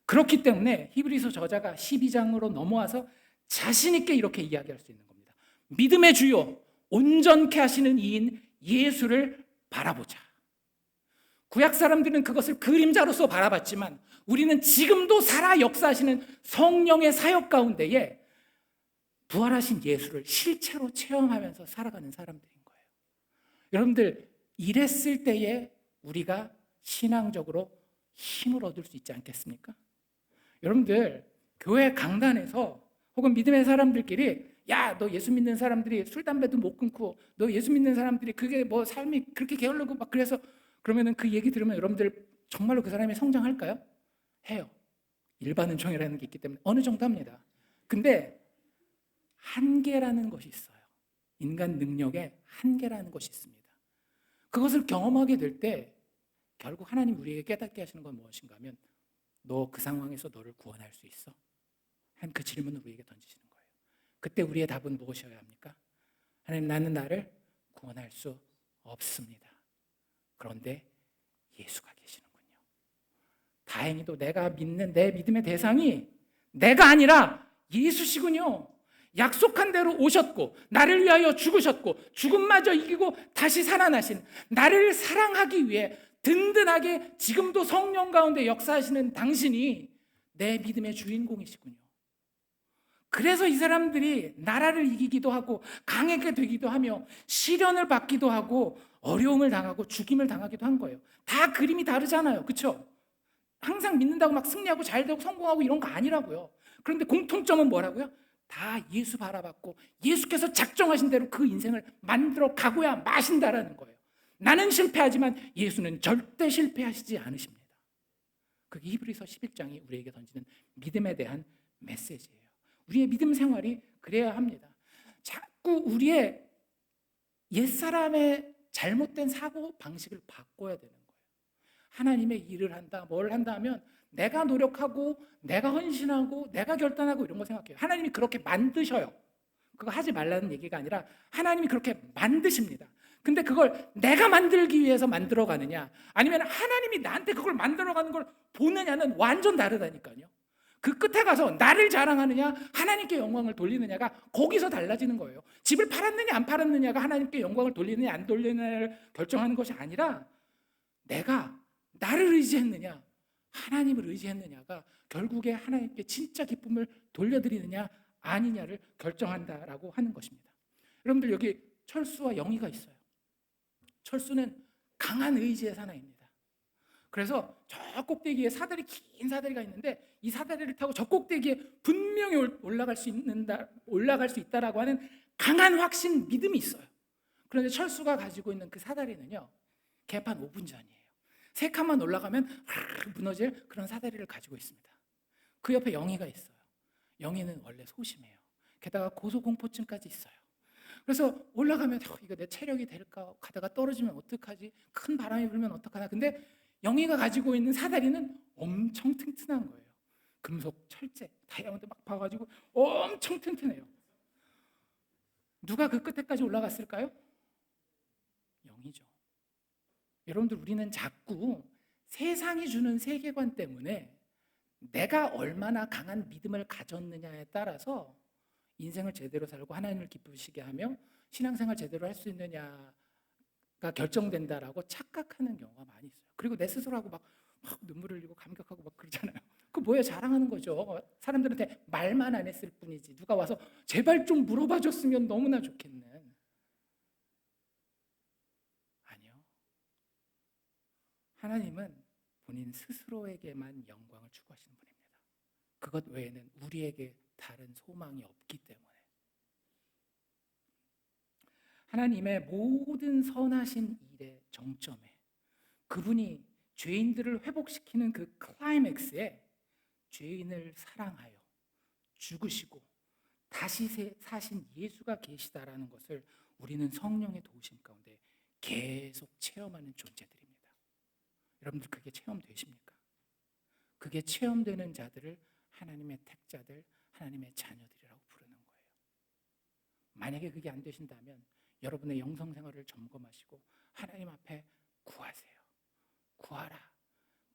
그렇기 때문에 히브리서 저자가 12장으로 넘어와서 자신 있게 이렇게 이야기할 수 있는 겁니다. 믿음의 주요 온전케 하시는 이인 예수를 바라보자. 구약 사람들은 그것을 그림자로서 바라봤지만 우리는 지금도 살아 역사하시는 성령의 사역 가운데에 부활하신 예수를 실체로 체험하면서 살아가는 사람들인 거예요. 여러분들 이랬을 때에 우리가 신앙적으로 힘을 얻을 수 있지 않겠습니까? 여러분들 교회 강단에서 혹은 믿음의 사람들끼리 야, 너 예수 믿는 사람들이 술 담배도 못 끊고 너 예수 믿는 사람들이 그게 삶이 그렇게 게을르고 막 그래서 그러면은 그 얘기 들으면 여러분들 정말로 그 사람이 성장할까요? 해요. 일반 은총이라는 게 있기 때문에 어느 정도 합니다. 근데 한계라는 것이 있어요. 인간 능력에 한계라는 것이 있습니다. 그것을 경험하게 될 때 결국 하나님 우리에게 깨닫게 하시는 건 무엇인가 하면 너 그 상황에서 너를 구원할 수 있어? 한 그 질문을 우리에게 던지시는 거예요. 그때 우리의 답은 무엇이어야 합니까? 하나님 나는 나를 구원할 수 없습니다. 그런데 예수가 계시는군요. 다행히도 내가 믿는 내 믿음의 대상이 내가 아니라 예수시군요. 약속한 대로 오셨고 나를 위하여 죽으셨고 죽음마저 이기고 다시 살아나신 나를 사랑하기 위해 든든하게 지금도 성령 가운데 역사하시는 당신이 내 믿음의 주인공이시군요. 그래서 이 사람들이 나라를 이기기도 하고 강하게 되기도 하며 시련을 받기도 하고 어려움을 당하고 죽임을 당하기도 한 거예요. 다 그림이 다르잖아요. 그렇죠? 항상 믿는다고 막 승리하고 잘 되고 성공하고 이런 거 아니라고요. 그런데 공통점은 뭐라고요? 다 예수 바라봤고 예수께서 작정하신 대로 그 인생을 만들어 가고야 마신다라는 거예요. 나는 실패하지만 예수는 절대 실패하시지 않으십니다. 그게 히브리서 11장이 우리에게 던지는 믿음에 대한 메시지예요. 우리의 믿음 생활이 그래야 합니다. 자꾸 우리의 옛사람의 잘못된 사고 방식을 바꿔야 되는 거예요. 하나님의 일을 한다, 뭘 한다 하면 내가 노력하고 내가 헌신하고 내가 결단하고 이런 거 생각해요. 하나님이 그렇게 만드셔요. 그거 하지 말라는 얘기가 아니라 하나님이 그렇게 만드십니다. 근데 그걸 내가 만들기 위해서 만들어가느냐 아니면 하나님이 나한테 그걸 만들어가는 걸 보느냐는 완전 다르다니까요. 그 끝에 가서 나를 자랑하느냐 하나님께 영광을 돌리느냐가 거기서 달라지는 거예요. 집을 팔았느냐 안 팔았느냐가 하나님께 영광을 돌리느냐 안 돌리느냐를 결정하는 것이 아니라 내가 나를 의지했느냐 하나님을 의지했느냐가 결국에 하나님께 진짜 기쁨을 돌려드리느냐 아니냐를 결정한다라고 하는 것입니다. 여러분들 여기 철수와 영희가 있어요. 철수는 강한 의지의 사나이입니다. 그래서 저 꼭대기에 사다리 긴 사다리가 있는데 이 사다리를 타고 저 꼭대기에 분명히 올라갈 수 있다라고 하는 강한 확신, 믿음이 있어요. 그런데 철수가 가지고 있는 그 사다리는요, 개판 5분 전이에요. 3칸만 올라가면 무너질 그런 사다리를 가지고 있습니다. 그 옆에 영희가 있어요. 영희는 원래 소심해요. 게다가 고소공포증까지 있어요. 그래서 올라가면 이거 내 체력이 될까? 가다가 떨어지면 어떡하지? 큰 바람이 불면 어떡하나? 근데 영희가 가지고 있는 사다리는 엄청 튼튼한 거예요. 금속, 철제, 다이아몬드 막 봐가지고 엄청 튼튼해요. 누가 그 끝에까지 올라갔을까요? 영희죠. 여러분들 우리는 자꾸 세상이 주는 세계관 때문에 내가 얼마나 강한 믿음을 가졌느냐에 따라서 인생을 제대로 살고 하나님을 기쁘시게 하며 신앙생활 제대로 할 수 있느냐가 결정된다라고 착각하는 경우가 많이 있어요. 그리고 내 스스로하고 막 눈물 흘리고 감격하고 막 그러잖아요. 그 뭐예요? 자랑하는 거죠. 사람들한테 말만 안 했을 뿐이지 누가 와서 제발 좀 물어봐 줬으면 너무나 좋겠는. 아니요. 하나님은 본인 스스로에게만 영광을 추구하시는 분입니다. 그것 외에는 우리에게 다른 소망이 없기 때문에. 하나님의 모든 선하신 일의 정점에 그분이 죄인들을 회복시키는 그 클라이맥스에 죄인을 사랑하여 죽으시고 다시 사신 예수가 계시다라는 것을 우리는 성령의 도우심 가운데 계속 체험하는 존재들입니다. 여러분들 그게 체험되십니까? 그게 체험되는 자들을 하나님의 택자들, 하나님의 자녀들이라고 부르는 거예요. 만약에 그게 안 되신다면 여러분의 영성 생활을 점검하시고 하나님 앞에 구하세요. 구하라.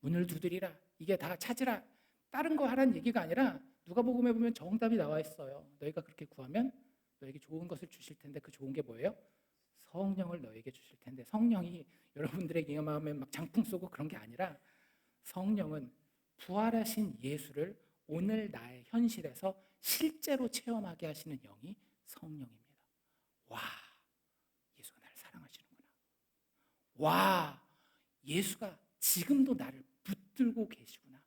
문을 두드리라. 이게 다 찾으라. 다른 거 하라는 얘기가 아니라 누가복음에 보면 정답이 나와 있어요. 너희가 그렇게 구하면 너에게 좋은 것을 주실 텐데 그 좋은 게 뭐예요? 성령을 너에게 주실 텐데 성령이 여러분들에게 마음에 막 장풍 쏘고 그런 게 아니라 성령은 부활하신 예수를 오늘 나의 현실에서 실제로 체험하게 하시는 영이 성령입니다. 와, 예수가 나를 사랑하시는구나. 와, 예수가 지금도 나를 붙들고 계시구나.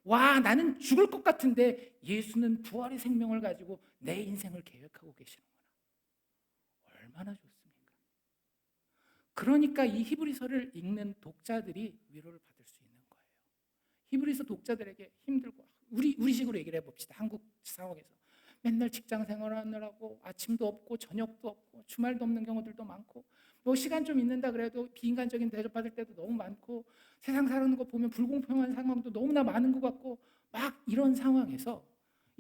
와, 나는 죽을 것 같은데 예수는 부활의 생명을 가지고 내 인생을 계획하고 계시는구나. 얼마나 좋습니까? 그러니까 이 히브리서를 읽는 독자들이 위로를 받을 수 있는 거예요. 히브리서 독자들에게 힘들고 우리 식으로 얘기를 해봅시다. 한국 상황에서 맨날 직장 생활하느라고 아침도 없고 저녁도 없고 주말도 없는 경우들도 많고 뭐 시간 좀 있는다 그래도 비인간적인 대접받을 때도 너무 많고 세상 사는 거 보면 불공평한 상황도 너무나 많은 것 같고 막 이런 상황에서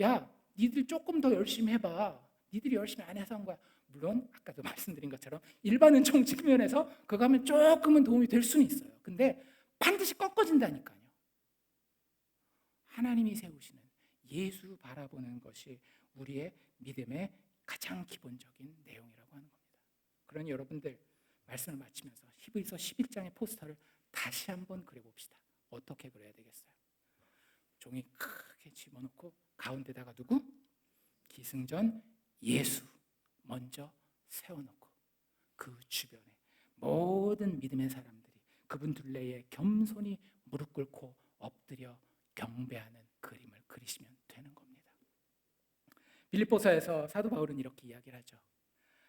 야, 니들 조금 더 열심히 해봐. 니들이 열심히 안 해서 한 거야. 물론 아까도 말씀드린 것처럼 일반 은총 측면에서 그거 하면 조금은 도움이 될 수는 있어요. 근데 반드시 꺾어진다니까요. 하나님이 세우시는 예수 바라보는 것이 우리의 믿음의 가장 기본적인 내용이라고 하는 겁니다. 그러니 여러분들 말씀을 마치면서 히브리서 11장의 포스터를 다시 한번 그려봅시다. 어떻게 그려야 되겠어요? 종이 크게 집어넣고 가운데다가 누구? 기승전 예수 먼저 세워놓고 그 주변에 모든 믿음의 사람들이 그분 둘레에 겸손히 무릎 꿇고 엎드려 경배하는 그림을 그리시면 되는 겁니다. 빌립보서에서 사도 바울은 이렇게 이야기를 하죠.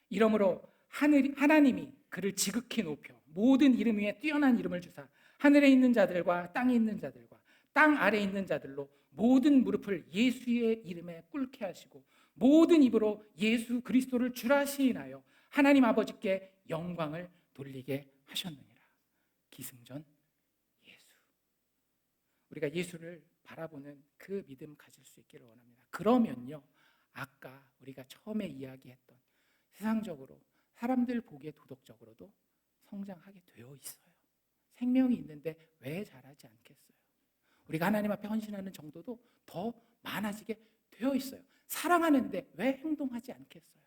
이러므로 하나님이 그를 지극히 높여 모든 이름 위에 뛰어난 이름을 주사 하늘에 있는 자들과 땅에 있는 자들과 땅 아래에 있는 자들로 모든 무릎을 예수의 이름에 꿇게 하시고 모든 입으로 예수 그리스도를 주라 시인하여 하나님 아버지께 영광을 돌리게 하셨느니라. 기승전 예수. 우리가 예수를 바라보는 그 믿음 가질 수 있기를 원합니다. 그러면요, 아까 우리가 처음에 이야기했던 세상적으로 사람들 보기에 도덕적으로도 성장하게 되어 있어요. 생명이 있는데 왜 자라지 않겠어요? 우리가 하나님 앞에 헌신하는 정도도 더 많아지게 되어 있어요. 사랑하는데 왜 행동하지 않겠어요?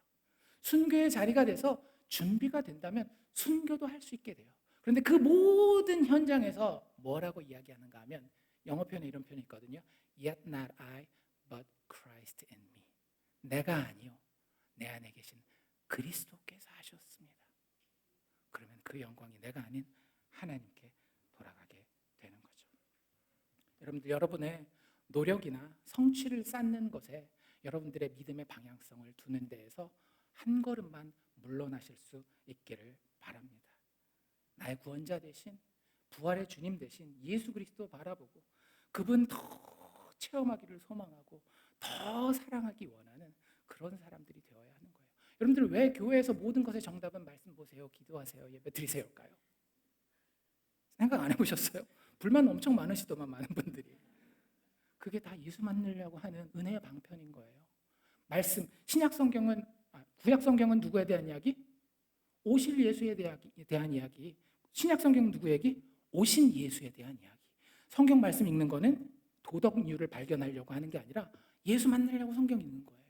순교의 자리가 돼서 준비가 된다면 순교도 할 수 있게 돼요. 그런데 그 모든 현장에서 뭐라고 이야기하는가 하면 영어 표현에 이런 표현이 있거든요. Yet not I, but Christ in me. 내가 아니요, 내 안에 계신 그리스도께서 하셨습니다. 그러면 그 영광이 내가 아닌 하나님께 돌아가게 되는 거죠. 여러분들, 여러분의 노력이나 성취를 쌓는 것에 여러분들의 믿음의 방향성을 두는 데에서 한 걸음만 물러나실 수 있기를 바랍니다. 나의 구원자 되신 부활의 주님 되신 예수 그리스도 바라보고 그분 더 체험하기를 소망하고 더 사랑하기 원하는 그런 사람들이 되어야 하는 거예요. 여러분들, 왜 교회에서 모든 것의 정답은 말씀 보세요, 기도하세요, 예배 드리세요일까요? 생각 안 해보셨어요? 불만 엄청 많으시더만, 많은 분들이. 그게 다 예수 만나려고 하는 은혜의 방편인 거예요. 말씀, 신약 성경은, 구약 성경은 누구에 대한 이야기? 오실 예수에 대한 이야기. 신약 성경은 누구 얘기? 오신 예수에 대한 이야기. 성경 말씀 읽는 거는 도덕 이유를 발견하려고 하는 게 아니라 예수 만나려고 성경 읽는 거예요.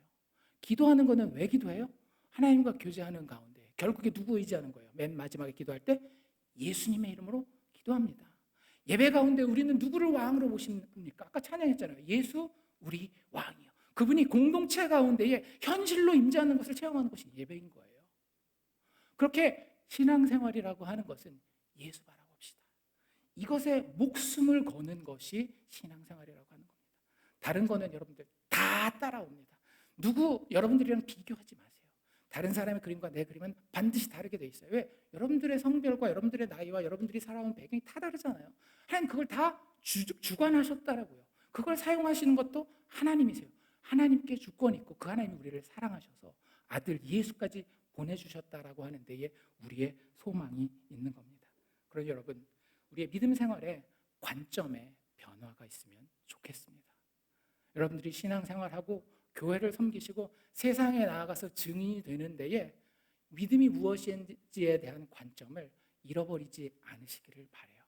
기도하는 거는 왜 기도해요? 하나님과 교제하는 가운데 결국에 누구 의지하는 거예요? 맨 마지막에 기도할 때 예수님의 이름으로 기도합니다. 예배 가운데 우리는 누구를 왕으로 모십니까? 아까 찬양했잖아요. 예수 우리 왕이요. 그분이 공동체 가운데에 현실로 임재하는 것을 체험하는 것이 예배인 거예요. 그렇게 신앙생활이라고 하는 것은 예수 바라봅시다. 이것에 목숨을 거는 것이 신앙생활이라고 하는 겁니다. 다른 거는 여러분들 다 따라옵니다. 누구 여러분들이랑 비교하지 마세요. 다른 사람의 그림과 내 그림은 반드시 다르게 돼 있어요. 왜? 여러분들의 성별과 여러분들의 나이와 여러분들이 살아온 배경이 다 다르잖아요. 하나님 그걸 다 주관하셨다라고요. 그걸 사용하시는 것도 하나님이세요. 하나님께 주권 있고 그 하나님이 우리를 사랑하셔서 아들 예수까지 보내주셨다라고 하는 데에 우리의 소망이 있는 겁니다. 그러니 여러분, 우리의 믿음 생활에 관점에 변화가 있으면 좋겠습니다. 여러분들이 신앙생활하고 교회를 섬기시고 세상에 나아가서 증인이 되는 데에 믿음이 무엇인지에 대한 관점을 잃어버리지 않으시기를 바라요.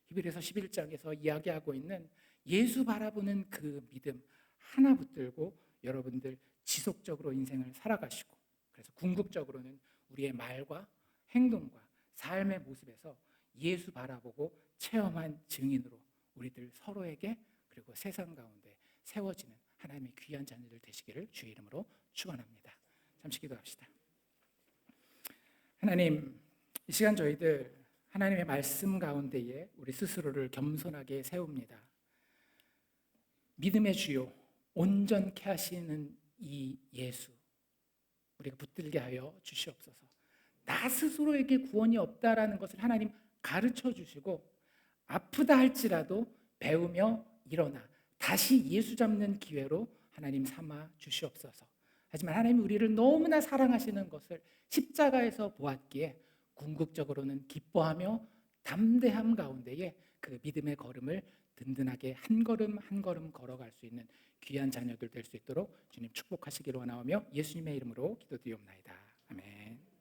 히브리서 11장에서 이야기하고 있는 예수 바라보는 그 믿음 하나 붙들고 여러분들 지속적으로 인생을 살아가시고, 그래서 궁극적으로는 우리의 말과 행동과 삶의 모습에서 예수 바라보고 체험한 증인으로 우리들 서로에게 그리고 세상 가운데 세워지는 하나님의 귀한 자녀들 되시기를 주의 이름으로 축원합니다. 잠시 기도합시다. 하나님, 이 시간 저희들 하나님의 말씀 가운데에 우리 스스로를 겸손하게 세웁니다. 믿음의 주요, 온전케 하시는 이 예수, 우리가 붙들게 하여 주시옵소서. 나 스스로에게 구원이 없다라는 것을 하나님 가르쳐 주시고, 아프다 할지라도 배우며 일어나 다시 예수 잡는 기회로 하나님 삼아 주시옵소서. 하지만 하나님이 우리를 너무나 사랑하시는 것을 십자가에서 보았기에 궁극적으로는 기뻐하며 담대함 가운데에 그 믿음의 걸음을 든든하게 한 걸음 한 걸음 걸어갈 수 있는 귀한 자녀들 될 수 있도록 주님 축복하시기를 원하오며 예수님의 이름으로 기도드리옵나이다. 아멘.